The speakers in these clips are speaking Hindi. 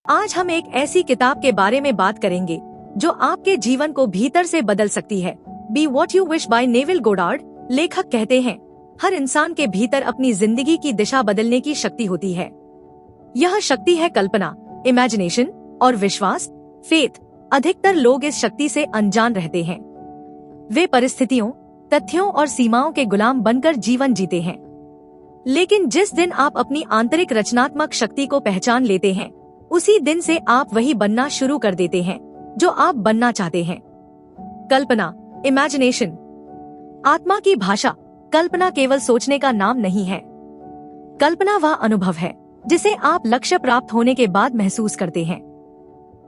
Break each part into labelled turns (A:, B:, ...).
A: आज हम एक ऐसी किताब के बारे में बात करेंगे जो आपके जीवन को भीतर से बदल सकती है। Be what you wish by Neville Goddard. लेखक कहते हैं, हर इंसान के भीतर अपनी जिंदगी की दिशा बदलने की शक्ति होती है। यह शक्ति है कल्पना, इमेजिनेशन और विश्वास, फेथ। अधिकतर लोग इस शक्ति से अनजान रहते हैं। वे परिस्थितियों, तथ्यों और सीमाओं के गुलाम बनकर जीवन जीते हैं। लेकिन जिस दिन आप अपनी आंतरिक रचनात्मक शक्ति को पहचान लेते हैं, उसी दिन से आप वही बनना शुरू कर देते हैं जो आप बनना चाहते हैं। कल्पना, इमेजिनेशन। आत्मा की भाषा। कल्पना केवल सोचने का नाम नहीं है। कल्पना वह अनुभव है जिसे आप लक्ष्य प्राप्त होने के बाद महसूस करते हैं।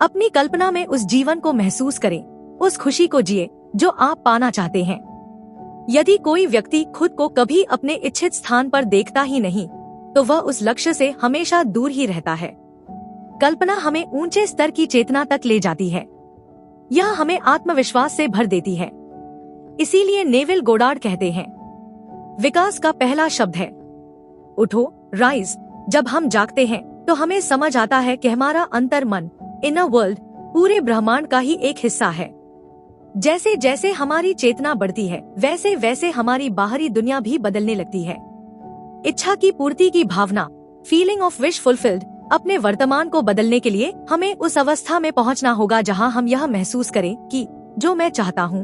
A: अपनी कल्पना में उस जीवन को महसूस करें, उस खुशी को जिए जो आप पाना चाहते हैं। यदि कोई व्यक्ति खुद को कभी अपने इच्छित स्थान पर देखता ही नहीं, तो वह उस लक्ष्य से हमेशा दूर ही रहता है। कल्पना हमें ऊंचे स्तर की चेतना तक ले जाती है। यह हमें आत्मविश्वास से भर देती है। इसीलिए नेविल गोडार्ड कहते हैं, विकास का पहला शब्द है उठो, राइज। जब हम जागते हैं तो हमें समझ आता है कि हमारा अंतर मन, इनर वर्ल्ड, पूरे ब्रह्मांड का ही एक हिस्सा है। जैसे जैसे हमारी चेतना बढ़ती है, वैसे वैसे हमारी बाहरी दुनिया भी बदलने लगती है। इच्छा की पूर्ति की भावना, फीलिंग ऑफ विश फुलफिल्ड। अपने वर्तमान को बदलने के लिए हमें उस अवस्था में पहुंचना होगा जहां हम यह महसूस करें कि जो मैं चाहता हूं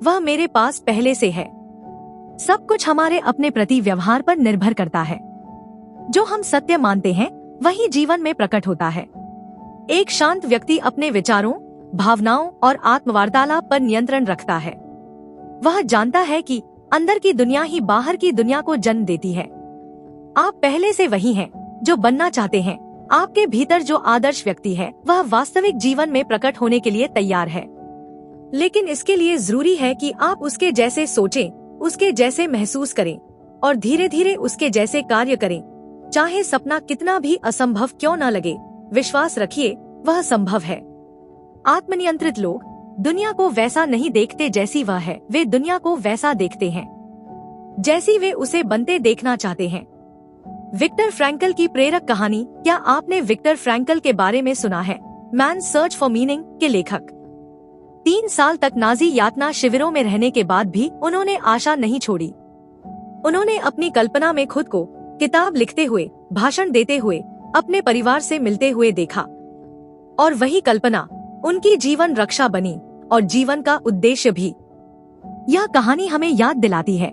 A: वह मेरे पास पहले से है। सब कुछ हमारे अपने प्रति व्यवहार पर निर्भर करता है। जो हम सत्य मानते हैं वही जीवन में प्रकट होता है। एक शांत व्यक्ति अपने विचारों, भावनाओं और आत्मवार्तालाप पर नियंत्रण रखता है। वह जानता है कि अंदर की दुनिया ही बाहर की दुनिया को जन्म देती है। आप पहले से वही हैं जो बनना चाहते हैं। आपके भीतर जो आदर्श व्यक्ति है वह वास्तविक जीवन में प्रकट होने के लिए तैयार है। लेकिन इसके लिए जरूरी है कि आप उसके जैसे सोचें, उसके जैसे महसूस करें और धीरे धीरे उसके जैसे कार्य करें। चाहे सपना कितना भी असंभव क्यों न लगे, विश्वास रखिए वह संभव है। आत्मनियंत्रित लोग दुनिया को वैसा नहीं देखते जैसी वह है, वे दुनिया को वैसा देखते हैं जैसी वे उसे बनते देखना चाहते हैं। विक्टर फ्रैंकल की प्रेरक कहानी। क्या आपने विक्टर फ्रैंकल के बारे में सुना है? मैन सर्च फॉर मीनिंग के लेखक। 3 साल तक नाजी यातना शिविरों में रहने के बाद भी उन्होंने आशा नहीं छोड़ी। उन्होंने अपनी कल्पना में खुद को किताब लिखते हुए, भाषण देते हुए, अपने परिवार से मिलते हुए देखा। और वही कल्पना उनकी जीवन रक्षा बनी और जीवन का उद्देश्य भी। यह कहानी हमें याद दिलाती है,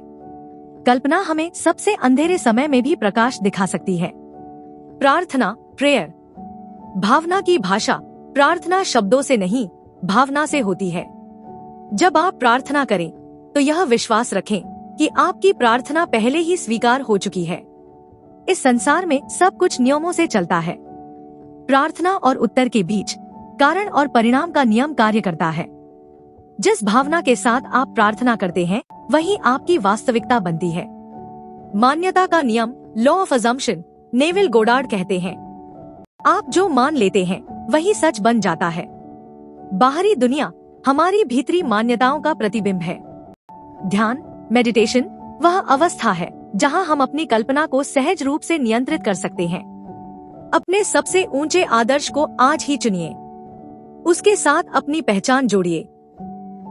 A: कल्पना हमें सबसे अंधेरे समय में भी प्रकाश दिखा सकती है। प्रार्थना, प्रेयर। भावना की भाषा। प्रार्थना शब्दों से नहीं, भावना से होती है। जब आप प्रार्थना करें तो यह विश्वास रखें कि आपकी प्रार्थना पहले ही स्वीकार हो चुकी है। इस संसार में सब कुछ नियमों से चलता है। प्रार्थना और उत्तर के बीच कारण और परिणाम का नियम कार्य करता है। जिस भावना के साथ आप प्रार्थना करते हैं वही आपकी वास्तविकता बनती है। मान्यता का नियम, law of assumption. Neville Goddard कहते हैं, आप जो मान लेते हैं वही सच बन जाता है। बाहरी दुनिया हमारी भीतरी मान्यताओं का प्रतिबिंब है। ध्यान, मेडिटेशन वह अवस्था है जहां हम अपनी कल्पना को सहज रूप से नियंत्रित कर सकते हैं। अपने सबसे ऊंचे आदर्श को आज ही चुनिए। उसके साथ अपनी पहचान जोड़िए।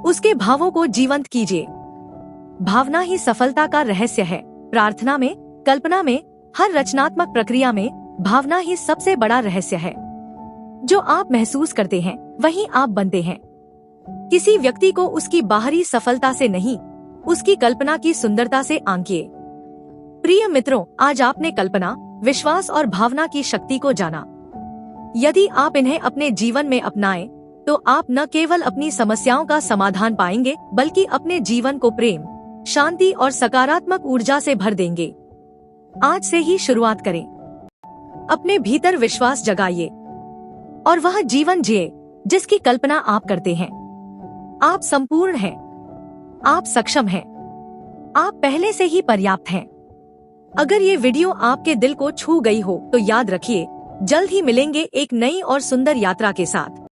A: उसके भावों को जीवंत कीजिए। भावना ही सफलता का रहस्य है। प्रार्थना में, कल्पना में, हर रचनात्मक प्रक्रिया में भावना ही सबसे बड़ा रहस्य है। जो आप महसूस करते हैं वही आप बनते हैं। किसी व्यक्ति को उसकी बाहरी सफलता से नहीं, उसकी कल्पना की सुंदरता से आंकिए। प्रिय मित्रों, आज आपने कल्पना, विश्वास और भावना की शक्ति को जाना। यदि आप इन्हें अपने जीवन में अपनाएं, तो आप न केवल अपनी समस्याओं का समाधान पाएंगे बल्कि अपने जीवन को प्रेम, शांति और सकारात्मक ऊर्जा से भर देंगे। आज से ही शुरुआत करें। अपने भीतर विश्वास जगाइए और वह जीवन जिए जिसकी कल्पना आप करते हैं। आप संपूर्ण हैं। आप सक्षम हैं। आप पहले से ही पर्याप्त हैं। अगर ये वीडियो आपके दिल को छू गई हो तो याद रखिए, जल्द ही मिलेंगे एक नई और सुंदर यात्रा के साथ।